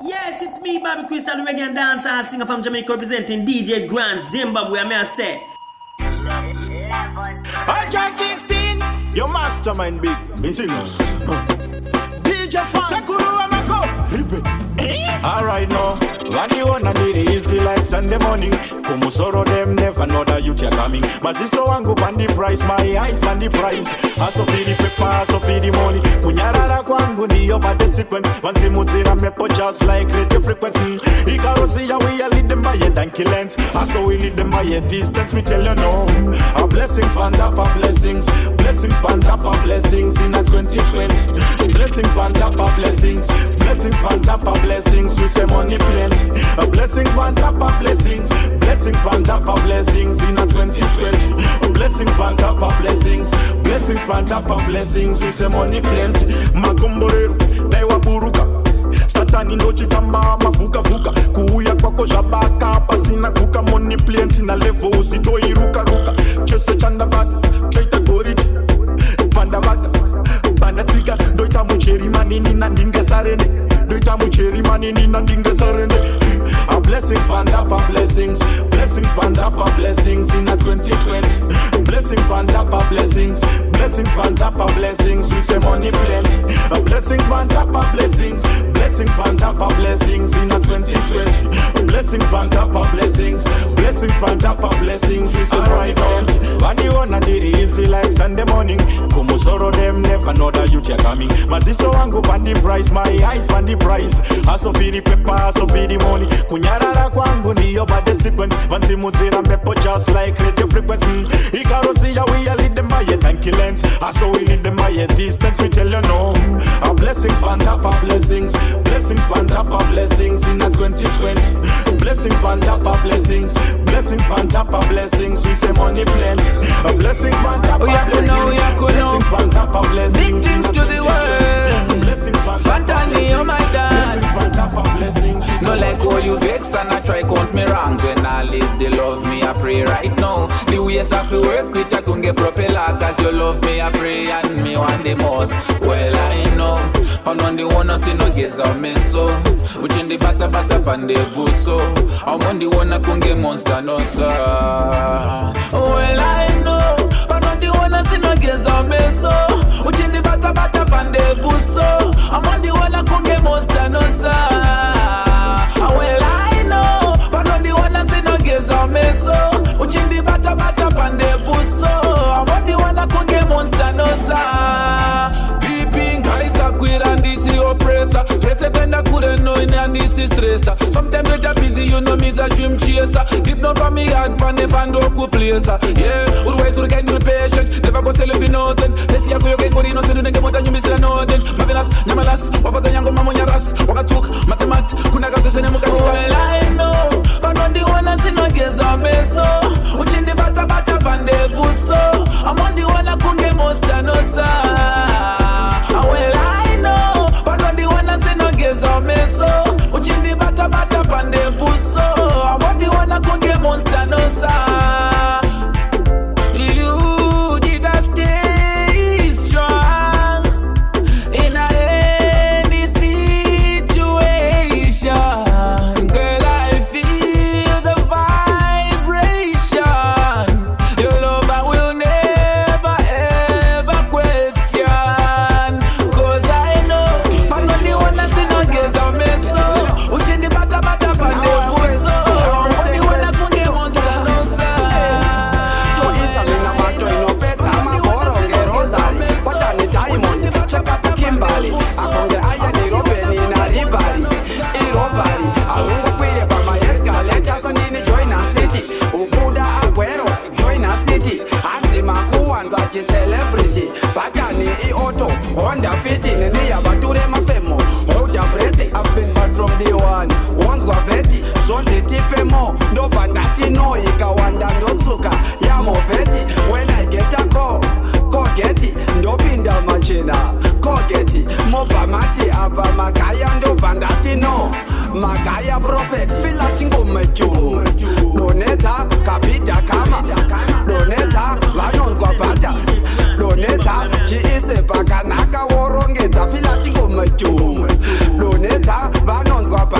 Yes, it's me, Bobby Crystal, reggae and dancehall singer from Jamaica, representing DJ Grand Zimbabwe. I may I say. Archer 16, your mastermind big, singers. DJ Fan, Sakuru Amako, alright now, when you wanna be easy like Sunday morning, Kumusoro them never know that you are coming. Maziso wangu pandi price, my eyes pandi price. Aso feed the paper, aso feed the money. Kunyarara kwangu ndiyo bade sequence. Vanti mutira mepo just like radio frequency. Ikarosi ya we lead them by a donkey lens. Aso we lead them by a distance, me tell you no. Our blessings band up, our blessings. Blessings band up, our blessings in a 2020. Blessings band up, our blessings. Blessings band up, our blessings. We say money plenty. Blessings band up, our blessings. Blessings band up, our blessings in a 2020. Blessings band up, our blessings. Blessings band up, our blessings. We say money plenty. Makumborero, daiwa buruka. Satani ndo chitamba mavuka vuka. Kuuya kwako shabaka pasina kuka money plenty na level sitoi ruka ruka. Chese chanda bata, chaita gori. Panda bata, panda tika. Doita mucheri manini na ndinga sarene. Doita mucheri manini na ndinga sarene. Our blessings band up, our blessings. Blessings band up, our blessings in a 2020. Blessings band up, our blessings. Blessings band up, our blessings. We say money plenty. Our blessings band up, our blessings. Blessings band up, our blessings in a 2020. Blessings band up, our blessings. Blessings band up, our blessings. We say money plenty. When you wanna do it easy like Sunday morning, Kumusoro them never know that you are coming. Maziso wangu pandi price, my eyes pandi price. Aso feed the paper, aso feed the money. Kunyarara kwangu ndiyo bade sequence. Vanti mutira mepo just like radio frequency. Ikarosi ya we lead them by a donkey lens. Aso we lead them by a distance, we tell you no. Our blessings band up, our blessings. Blessings band up, our blessings in a 2020. Blessings band up, our blessings. Blessings band up, our blessings. We say money plenty. Our blessings band up, our blessings. Blessings band up, our blessings. Big things to the world. Fantani, oh my dad. Blessings band up, our blessings. No like how you vex and I try count me wrongs. When all this they love me, I pray right now. The ways I feel work with I couldn't get propeller. Cause you love me, I pray and me want the most. Well I know, and on the one I see no kids of me so. Which in the bata pan the buso. I'm on the one I couldn't get monster no sir. Well I know, and on the one I see no kids of me so. Which in the bata pan the buso. I'm on the one I couldn't get monster no sir. Well I know, but on the one that say no gaze on me so. Which in the bata pan the buso. I'm on the one that could get monster no sir. Peeping guys are queer and this is oppressor. President I couldn't know in and this is stressor. Sometimes when you're busy you know me's a dream chaser. Deep down from me heart pan the pandoku placer. Yeah, otherwise you can be patient. Never go sell if you know sen. Let's see how you get good you know say you don't get more than you miss it no then. Marvelous, namalas, wapata yango mamonyaras. Wakatuk, matemat, kunaga se nemuka. Well I know, but on the one I see no gaze on me so. Which in the bata pan the buso. I'm on the one I couldn't get monster no sir. Well I know, but on the one I see no gaze on me so. Which in the bata pan the buso. I'm on the one I couldn't get monster no sir. You did I stay strong in any situation. Girl, I feel the vibration. Your love I will never ever question. Cause I know, I'm not the one that's in no gaze on me so. Which in the bata pan the buso. I'm the one that could get monster no sir. Check out the Kimberly. I can't get higher than Robin in a ribari. Irobari. I won't go with it, but my escalators and in the join a city. Ukuda Aguero, join a city. Anzima Kuanza, celebrity. Patani Ioto, Honda fitting, and the Abature Mafemo. Hold your breath, I've been bad from day one. Once Guavetti, so the tipe mo. No Vandati no, Ikawanda no Tsuka. Yamo Vetti. When I get a call. Kogeti, ndopinda machina. Kogeti, mopamati aba makaya ndo bandati no. Makaya prophet, fila chingo mechu. Doneta, kapita kama. Doneta, vanonzwa pata. Doneta, chiise pakanaka worongeta, fila chingo mechu. Doneta, vanonzwa pata.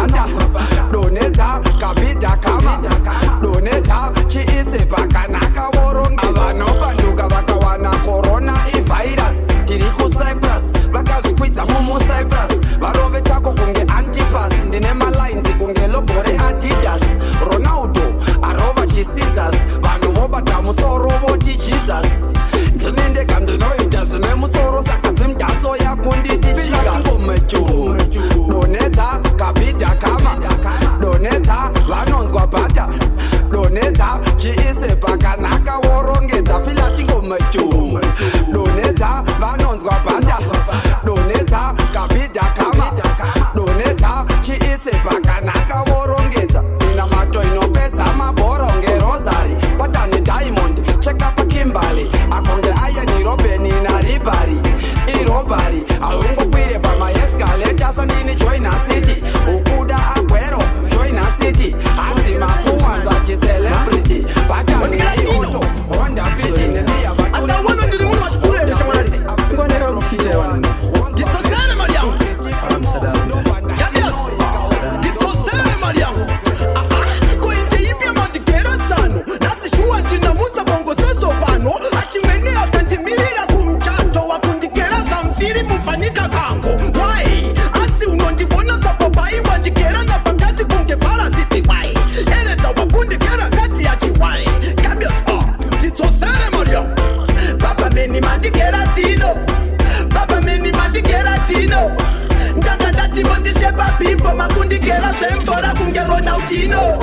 utino.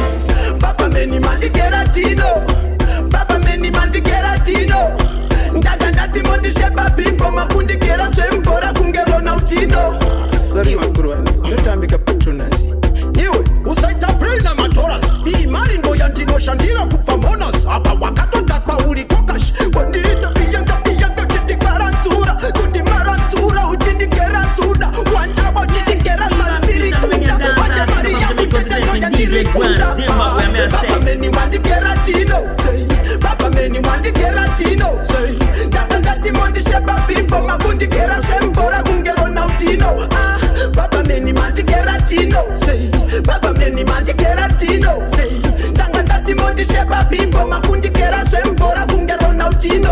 Papa meni mandi keratino. Papa meni mandi keratino. Ndaga ndati mondi sheba bimbo makundi kera sembora kungerona utino. Sorry wakuruani, notambika patronasi. Iwe, usaita brain na matoras. Ii mari ndo yandino shandira kupa monas. Aba wakato takwa uli kokash. Wandita piyanga chindi karantura. Kundi marantura uchindi kera suda. Wanyaba chindi kera zansiri kuda. Wacha maria kuchete noya tiri kuda. Papa meni wandi keratino. Papa meni wandi keratino. Ndanga ndati mondi sheba bimbo makundi kera sembora kungerona utino. Papa meni mandi keratino. Papa meni mandi keratino. Ndanga ndati mondi sheba bimbo makundi kera sembora kungerona utino.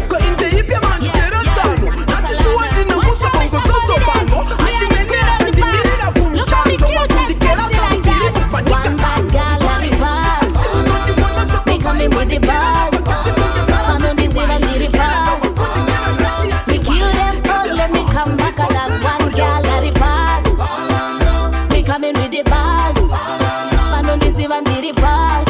Ko inte ipya mandi keratano. Nasi shuwa jina musta bongo zozo bano. Ati menera kandi mirira kumchanto. Makundi kera sambiri mufanyika. Me coming with the bars. I know this even need the bars. Me kill them all, let me come back along. One girl at the park. Me coming with the bars. I know this even need the bars.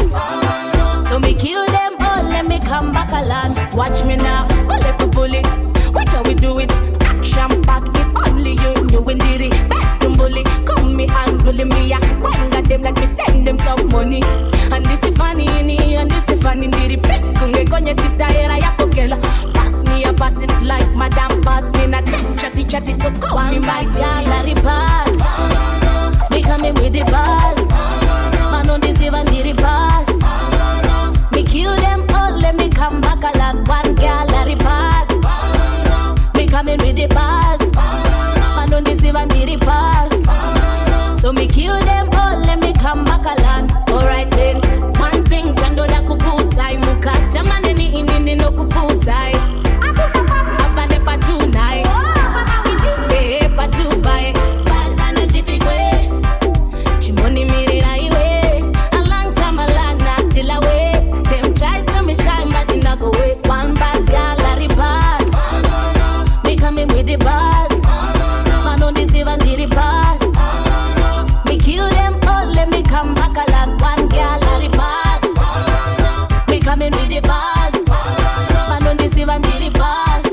So me kill them all, let me come back along. Watch me now, bullet for bullet. Watch how we do it. Action pack, if only you knew when did it. Back bully, come me and bully me. Wang at them like me send them some money. And this is funny, and this is funny. Did it pick? Kunge konye tista era ya pokela. Pass me a pass it like madam pass me na chatty so call me my gallery bag. Me coming with the bars. Man on this even did it pass. Me kill them all, let me come back along. One gallery bag. Me coming with the bars. Man on this even did it pass. So me kill them all, let me come back along. Alright then, one thing chando da kuputai mukata maneni inini no kuputai. Abane patunai, patubai. Bad energy figwe, chimoni mirira iwe. A long time alana still away. Them tries to me shine but it not go away. One bad gallery bad. Me coming with the bars. Man on this even did it pass. Me kill them all, let me come back along. One gallery bag. Me coming with the bars. Man on this even did it pass.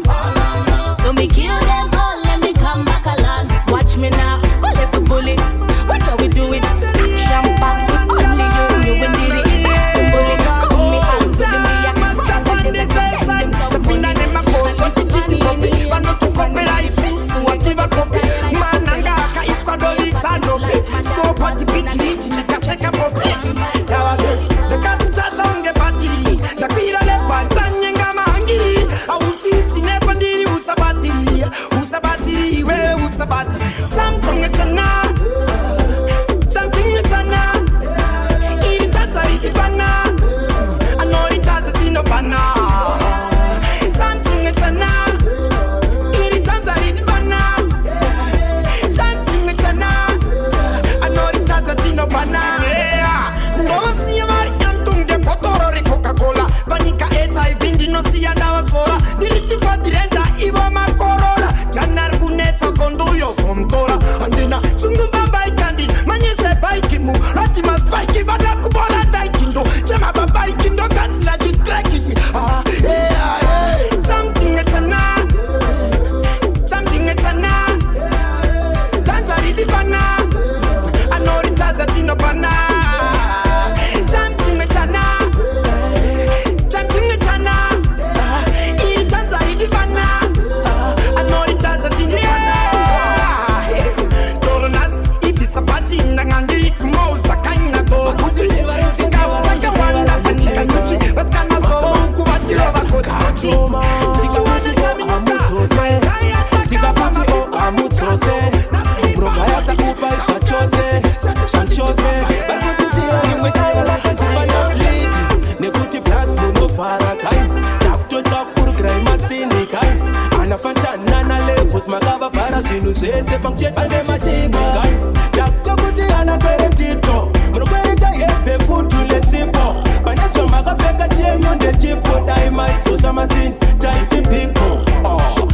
So me kill them all, let me come back along. Watch me now, bullet for bullet. Watch how we do it. Action pack, if only you knew when did it. Bullet, come me and to the me. Them let me send them some money. And this is funny, and this is funny. Sese pangche pale machinga Chapto kuti anakwere tito Mnukwere yepe futu le simpo Panacho makapeka chenyo nde chipo Daima itosa mazini taiti pinko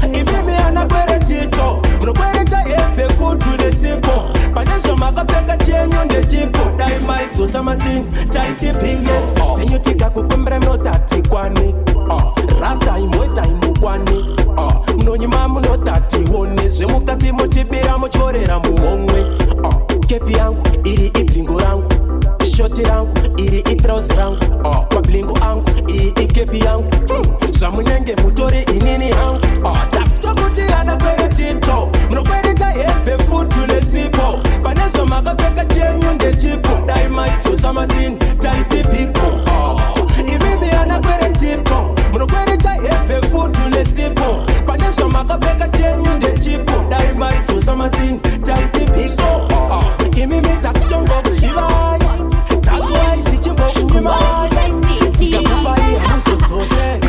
Imimi anakwere tito Mnukwere yepe futu le simpo Panacho makapeka chenyo nde chipo Daima itosa Susamazin, tighty PS. Then you take a cucumber tati kwani. Rasta imweta imukwani. Mnonyi mamu no tati wone. Zemukati motibira mochorera muomwe. Kepi yangu, iri iblingo rangu. Shoti yangu, iri itrausi rangu. Mablingo yangu, iri kepi yangu. Samunenge mutore inini yangu. Taptokuti ana kwere tito. Mnokwere ta epe futu le sipo. Paneso makapeka chenyu nde chipo. Dynamite Susamazin, tighty pico. Ibibi ana kwere tito. Mnokwere ta epe futu le sipo. Paneso makapeka chenyu nde chipo. Dynamite Susamazin, tighty pico. Imimi takutongo kushivai. That's why tichimbo kunyumai. Tika kupai hamuso tose.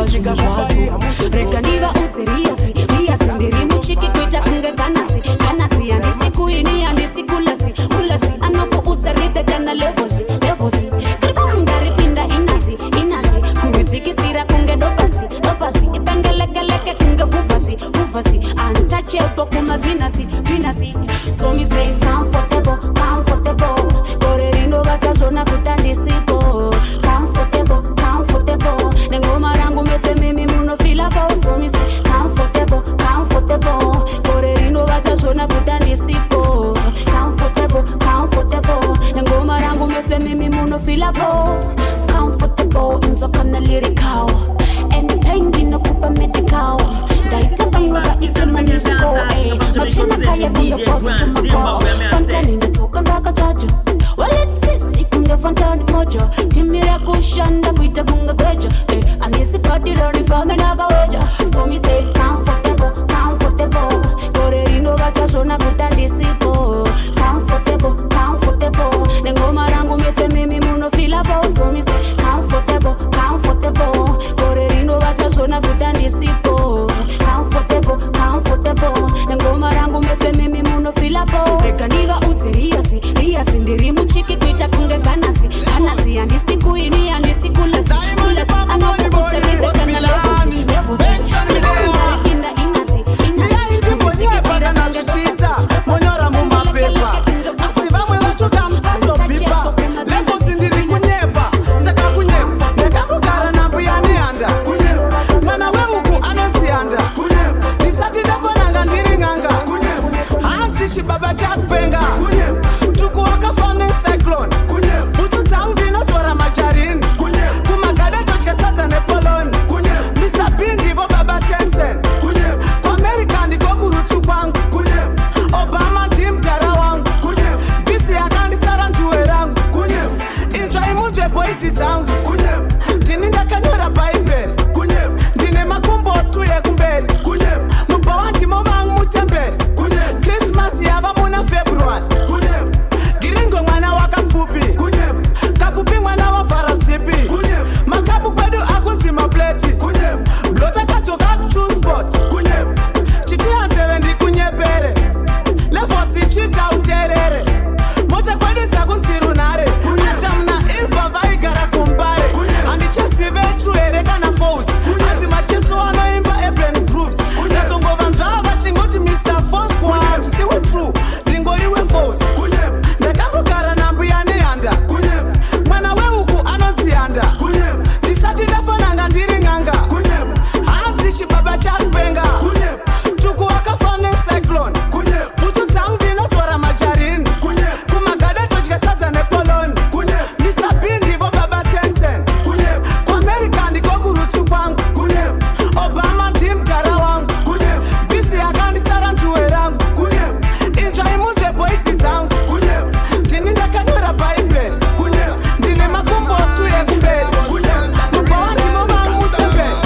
Tika kupai hamuso tose. Rekaniva uteriasi, riasi ndirimu chiki kuita kunge ganasi. Ganasi andisi kuini andisi kulasi. Kulasi anopo uterite jana levosi. Levosi, kripa ngari pinda inasi. Inasi, kuriziki sira kunge dopasi. Dopasi, ipengeleke kunge fufasi. Fufasi, untouchable kuma vinasi. Vinasi, so me say comfortable, comfortable. Korerindo vachazona kutandisipo. Comfortable, comfortable. Nengoma rangu mese mimi muno fila po. So me say comfortable, comfortable. Korerindo vachazona kutandisipo. Comfortable, comfortable. Nengoma rangu mese mimi muno fila po. Comfortable, inzokana lyrical. And pain dino kupa medical. Daita panguba itemanisko. Machina kaya kunga posi kumako. Fantani ndatoka ndaka chacho. Well it's sisi kunga fantani mojo. Timira kushanda kuita kunga kwejo. Anisi pati lori fame naga wejo. So me say comfortable, comfortable. Korerindo vachashona kutandisipo. Comfortable, comfortable. Nengoma rangu mese mimi muno fila po. So me say comfortable, comfortable. Korerindo vachashona kutandisipo. Comfortable, comfortable. Nengoma rangu mese mimi muno fila po. Rekaniva uteriasi, riasi ndirimu chiki kuita kunge ganasi. Ganasi andisi kuini andisi kulasi. Kulasi anopo uterite jana levosi. Levosi, kripa ngari inda inasi. Inasi, kuriziki sira kunge dopasi. Monyora mumapepa. Asivamwe vachoza msaso pipa. Levosi ndiri kunyepa. Saka kunyepa. Nekambugara nambuyani anda. Kunyepa. Mwana weuku anonsianda. Kunyepa. Tisati ndafonanga ndiri nganga. Kunyepa. Hansi chibaba chakupenga. Kunyepa. Tuku wakafane cyclone. Kunyepa. Butu zangu dinosora majarini. Kunyepa. Kumagada tochke sata nepoloni. Kunyepa. Mr. Bindi vo baba Tencent. Kunyepa. Kwa Amerika ndiko kurutu kwangu. Kunyepa. Obama team tara wangu. Kunyepa. Bisi yakanditara ntuwe rangu. Kunyepa. Enjoy muje boisi zangu. Kunyepa. Ndininda kanyora Bible. Kunyepa. Ndine makumbo tuye kumberi. Kunyepa. Mubawanti momangu mutemberi. Kunyepa. Christmas yava muna February. Kunyepa. Giringo mwana waka mfupi. Kunyepa. Kafupi mwana wa farasipi. Kunyepa. Makapu kwedu akunzima pleti. Kunyepa. Blota katoka kuchu spot. Kunyepa. Chiti hansewe kunyepere. Levosi chita uterere. Mote kwedu takunzirunare. Ata mna ilfa vaigara kumbare. Andichesive truere kana force. Ati macheso wanoimba Eben Grooves. Nesongo vandwa vachingoti Mr. Force Squad. Siwe true, lingoriwe force. Nekambugara nambuyani anda. Mwana weuku anonsianda. Tisati ndafonanga ndiri nganga. Hansi chibaba chakupenga. Tuku wakafane cyclone. Butu zangu dinosora majarini. Kumagada tochke sadza nepoloni. Mr. Bindi vo baba Tencent. Kwa Amerika ndiko kurutu kwangu. Obama team tara wangu. Bisi yakanditara ntuwe rangu. Enjoy muje boisi zangu. Ndininda kanyora Bible. Ndine makumbo tuye kumberi. Mubawanti momangu mutemberi.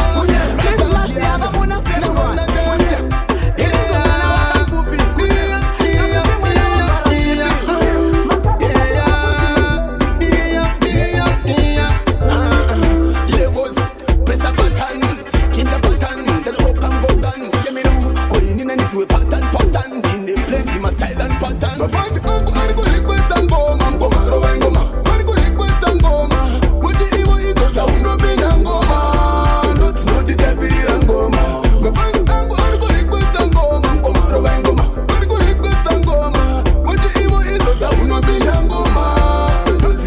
Christmas yava muna February. Giringo mwana waka mfupi. Kafupi mwana wa farasipi. Levels, press a button, change a button, then hook and go gun. Yeah, me know, going in and this way pattern. In the plenty, my style and pattern. My friends go request and go, man, go ma, go and go ma. Go request and go ma. What the evil is that I will not be and go ma. Not the deputy and go ma. My friends go request and go, man, go ma, go and go ma. Go request and go ma. What the evil is that I will not be and go ma. Not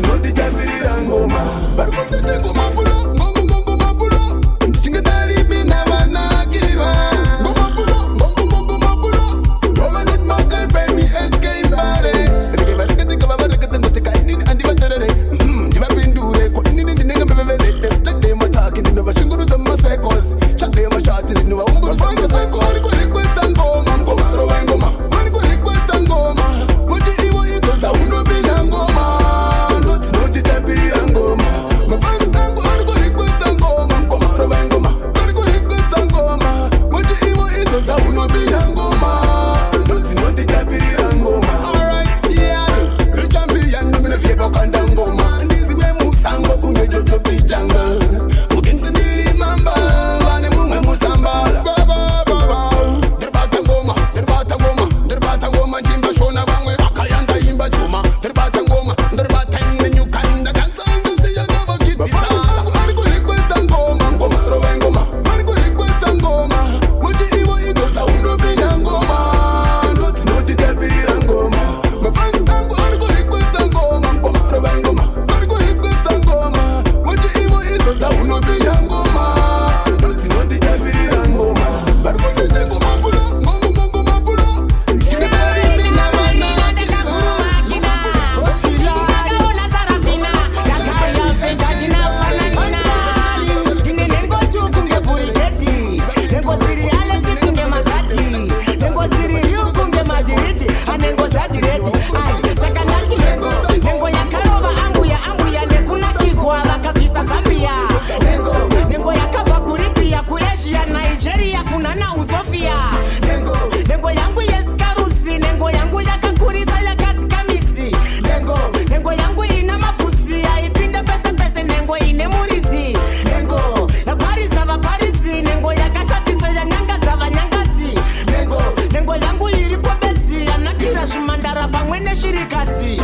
chirikadzi.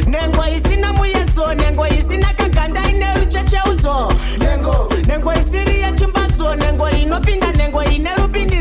Nengo isina muyedzo, nengo isina kaganda ine ruchecheudzo. Nengo isiri yechimbadzo, nengo inopinda, nengo ine rupinda.